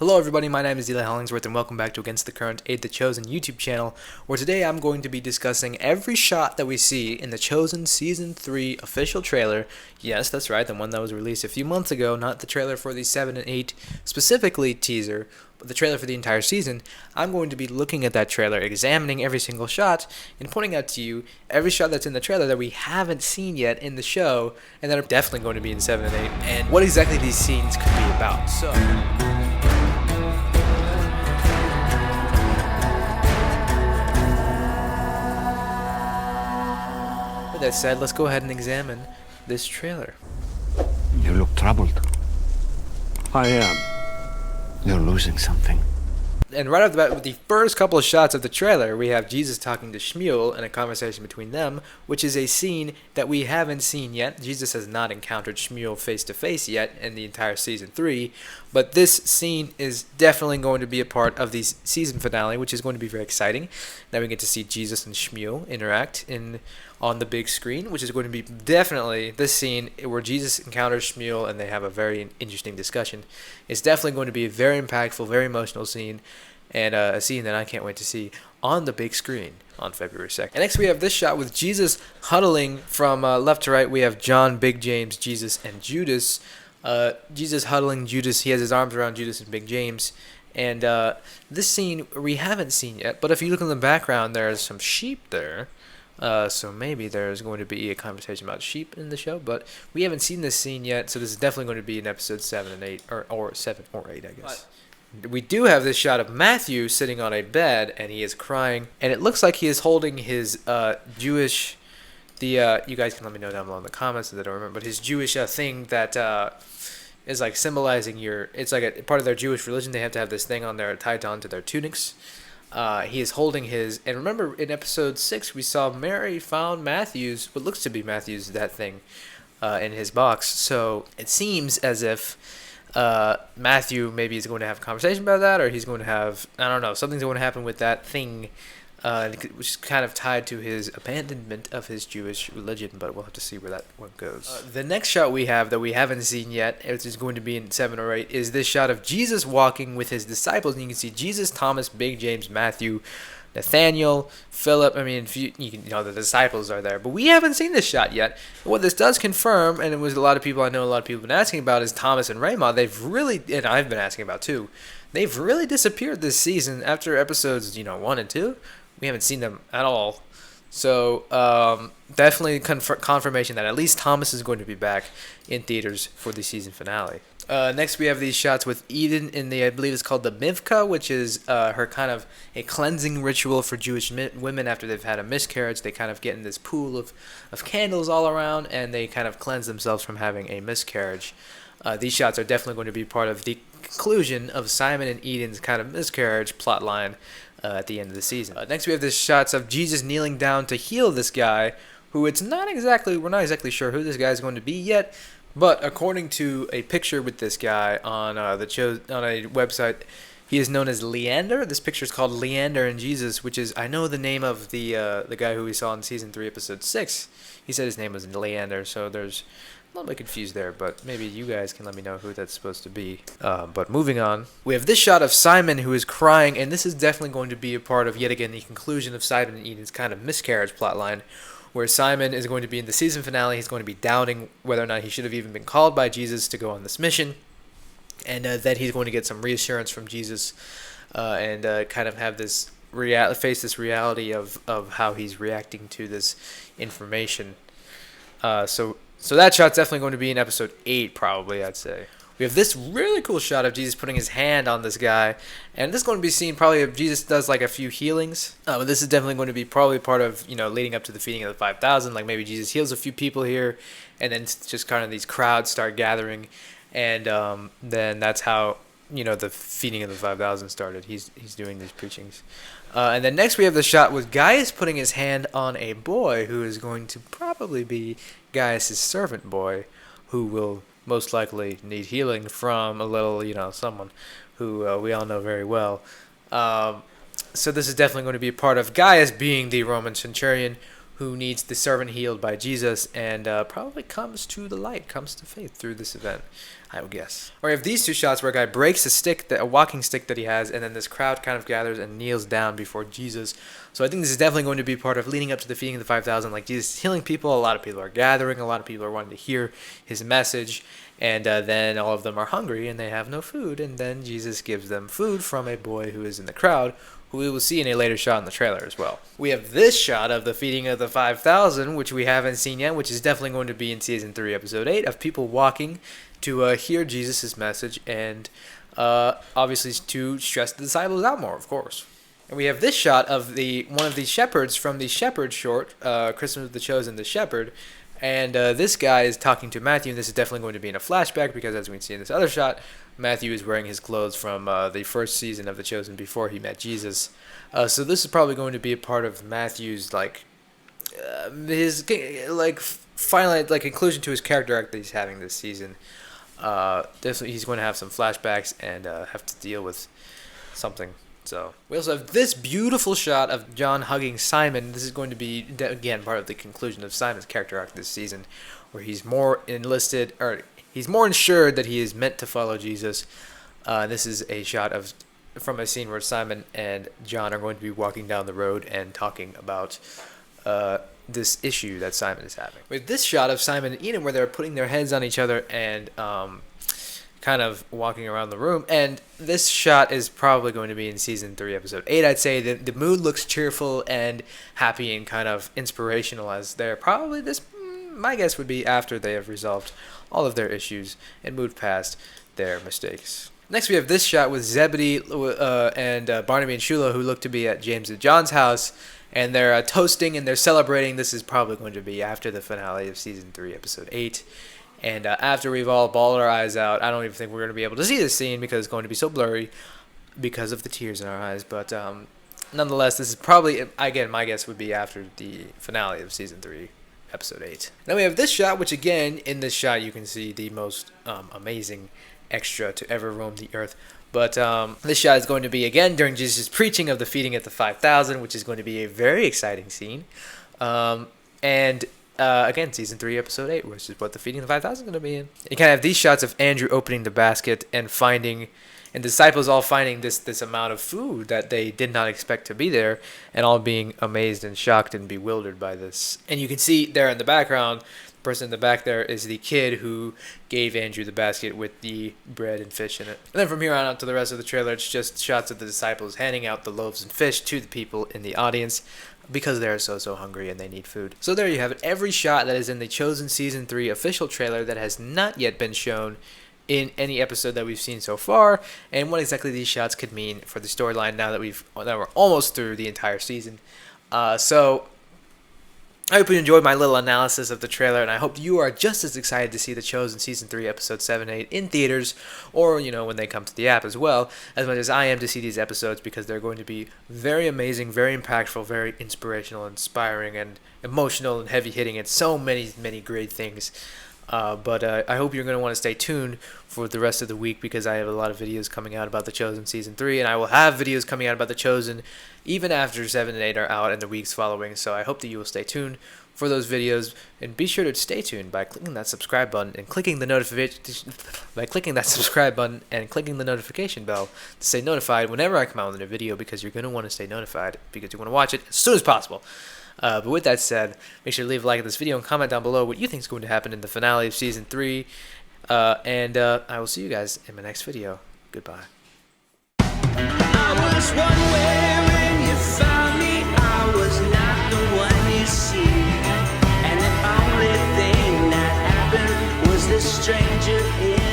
Hello everybody, my name is Eli Hollingsworth and welcome back to Against the Current, a The Chosen YouTube channel, where today I'm going to be discussing every shot that we see in The Chosen Season 3 official trailer. Yes, that's right, the one that was released a few months ago, not the trailer for the 7 and 8 specifically teaser, but the trailer for the entire season. I'm going to be looking at that trailer, examining every single shot, and pointing out to you every shot that's in the trailer that we haven't seen yet in the show, and that are definitely going to be in 7 and 8, and what exactly these scenes could be about. So that said, let's go ahead and examine this trailer. You look troubled. I am. You're losing something. And right off the bat, with the first couple of shots of the trailer, we have Jesus talking to Shmuel and a conversation between them, which is a scene that we haven't seen yet. Jesus has not encountered Shmuel face to face yet in the entire season 3, but this scene is definitely going to be a part of the season finale, which is going to be very exciting. Now we get to see Jesus and Shmuel interact on the big screen, which is going to be definitely this scene where Jesus encounters Shmuel and they have a very interesting discussion. It's definitely going to be a very impactful, very emotional scene, and a scene that I can't wait to see on the big screen on February 2nd. And next we have this shot with Jesus huddling from left to right. We have John, Big James, Jesus, and Judas. Jesus huddling Judas. He has his arms around Judas and Big James. And this scene we haven't seen yet, but if you look in the background, there's some sheep there. So maybe there's going to be a conversation about sheep in the show, but we haven't seen this scene yet, so this is definitely going to be in episode 7 and 8, or 7 or 8, I guess. We do have this shot of Matthew sitting on a bed, and he is crying, and it looks like he is holding his Jewish, you guys can let me know down below in the comments that I don't remember, but his Jewish thing that is like symbolizing it's like a part of their Jewish religion. They have to have this thing on there tied onto their tunics. He is holding his, and remember in episode 6 we saw Mary found Matthew's, what looks to be Matthew's, that thing in his box. So it seems as if Matthew maybe is going to have a conversation about that, or he's going to have, I don't know, something's going to happen with that thing, which is kind of tied to his abandonment of his Jewish religion, but we'll have to see where that one goes. The next shot we have that we haven't seen yet, which is going to be in 7 or 8, is this shot of Jesus walking with his disciples, and you can see Jesus, Thomas, Big James, Matthew, Nathaniel, Philip. I mean, the disciples are there, but we haven't seen this shot yet. And what this does confirm, and it was a lot of people have been asking about, is Thomas and Raymond. They've really, and I've been asking about too, they've really disappeared this season after episodes 1 and 2. We haven't seen them at all. So definitely confirmation that at least Thomas is going to be back in theaters for the season finale. Next we have these shots with Eden in the, I believe it's called the Mivka, which is her kind of a cleansing ritual for Jewish women after they've had a miscarriage. They kind of get in this pool of candles all around, and they kind of cleanse themselves from having a miscarriage. These shots are definitely going to be part of the conclusion of Simon and Eden's kind of miscarriage plotline at the end of the season. Next we have the shots of Jesus kneeling down to heal this guy, who we're not exactly sure who this guy is going to be yet, but according to a picture with this guy on on a website, he is known as Leander. This picture is called Leander and Jesus, which is, I know the name of the guy who we saw in season 3 episode 6. He said his name was Leander, so there's a little bit confused there, but maybe you guys can let me know who that's supposed to be. But moving on, we have this shot of Simon, who is crying, and this is definitely going to be a part of, yet again, the conclusion of Simon and Eden's kind of miscarriage plotline, where Simon is going to be in the season finale. He's going to be doubting whether or not he should have even been called by Jesus to go on this mission, and that he's going to get some reassurance from Jesus, and kind of have this face this reality of how he's reacting to this information. So that shot's definitely going to be in episode 8, probably, I'd say. We have this really cool shot of Jesus putting his hand on this guy, and this is going to be seen probably if Jesus does like a few healings. But this is definitely going to be probably part of, leading up to the feeding of the 5,000. Like maybe Jesus heals a few people here, and then just kind of these crowds start gathering, and then that's how the feeding of the 5,000 started. He's doing these preachings. And then next we have the shot with Gaius putting his hand on a boy who is going to probably be Gaius' servant boy, who will most likely need healing from a little, someone who we all know very well. So this is definitely going to be a part of Gaius being the Roman centurion who needs the servant healed by Jesus, and probably comes to the light, comes to faith through this event, I would guess. Or we have these two shots where a guy breaks a stick, a walking stick that he has, and then this crowd kind of gathers and kneels down before Jesus. So I think this is definitely going to be part of leading up to the feeding of the 5,000. Like, Jesus is healing people, a lot of people are gathering, a lot of people are wanting to hear his message, and then all of them are hungry and they have no food, and then Jesus gives them food from a boy who is in the crowd, who we will see in a later shot in the trailer as well. We have this shot of the feeding of the 5,000, which we haven't seen yet, which is definitely going to be in Season 3, Episode 8, of people walking to hear Jesus' message, and obviously to stress the disciples out more, of course. And we have this shot of one of the shepherds from the Shepherd short, Christmas of the Chosen, the Shepherd, and this guy is talking to Matthew, and this is definitely going to be in a flashback, because as we can see in this other shot, Matthew is wearing his clothes from the first season of The Chosen before he met Jesus. So this is probably going to be a part of Matthew's, his final conclusion to his character arc that he's having this season. Definitely he's going to have some flashbacks and have to deal with something. So we also have this beautiful shot of John hugging Simon. This is going to be, again, part of the conclusion of Simon's character arc this season, where he's more enlisted, or he's more ensured that he is meant to follow Jesus. This is a shot from a scene where Simon and John are going to be walking down the road and talking about this issue that Simon is having. With this shot of Simon and Eden, where they're putting their heads on each other and kind of walking around the room, and this shot is probably going to be in Season 3, Episode 8, I'd say. The mood looks cheerful and happy and kind of inspirational, as they're probably my guess would be after they have resolved all of their issues and moved past their mistakes. Next, we have this shot with Zebedee and Barnaby and Shula, who look to be at James and John's house, and they're toasting and they're celebrating. This is probably going to be after the finale of Season 3, Episode 8. And after we've all bawled our eyes out, I don't even think we're going to be able to see this scene because it's going to be so blurry because of the tears in our eyes. But nonetheless, this is probably, again, my guess would be after the finale of Season 3, Episode 8. Then we have this shot, which again, in this shot, you can see the most amazing extra to ever roam the earth. But this shot is going to be, again, during Jesus' preaching of the feeding of the 5,000, which is going to be a very exciting scene. Again, Season 3, Episode 8, which is what the feeding of the 5,000 is going to be in. You kind of have these shots of Andrew opening the basket and the disciples all finding this amount of food that they did not expect to be there, and all being amazed and shocked and bewildered by this. And you can see there in the background, the person in the back there is the kid who gave Andrew the basket with the bread and fish in it. And then from here on out to the rest of the trailer, it's just shots of the disciples handing out the loaves and fish to the people in the audience, because they're so hungry and they need food. So there you have it. Every shot that is in the Chosen Season 3 official trailer that has not yet been shown in any episode that we've seen so far, and what exactly these shots could mean for the storyline now that we're almost through the entire season. So I hope you enjoyed my little analysis of the trailer, and I hope you are just as excited to see The Chosen Season 3, Episode 7 and 8 in theaters, or, when they come to the app as well, as much as I am to see these episodes, because they're going to be very amazing, very impactful, very inspirational, inspiring, and emotional, and heavy-hitting, and so many, many great things. But I hope you're going to want to stay tuned for the rest of the week, because I have a lot of videos coming out about The Chosen Season 3, and I will have videos coming out about The Chosen even after 7 and 8 are out and the weeks following. So I hope that you will stay tuned for those videos, and be sure to stay tuned by clicking that subscribe button and clicking the notification bell to stay notified whenever I come out with a new video, because you're going to want to stay notified, because you want to watch it as soon as possible. But with that said, make sure to leave a like at this video and comment down below what you think is going to happen in the finale of Season 3. And I will see you guys in my next video. Goodbye. I was one way when you found me. I was not the one you see. And the only thing that happened was this stranger in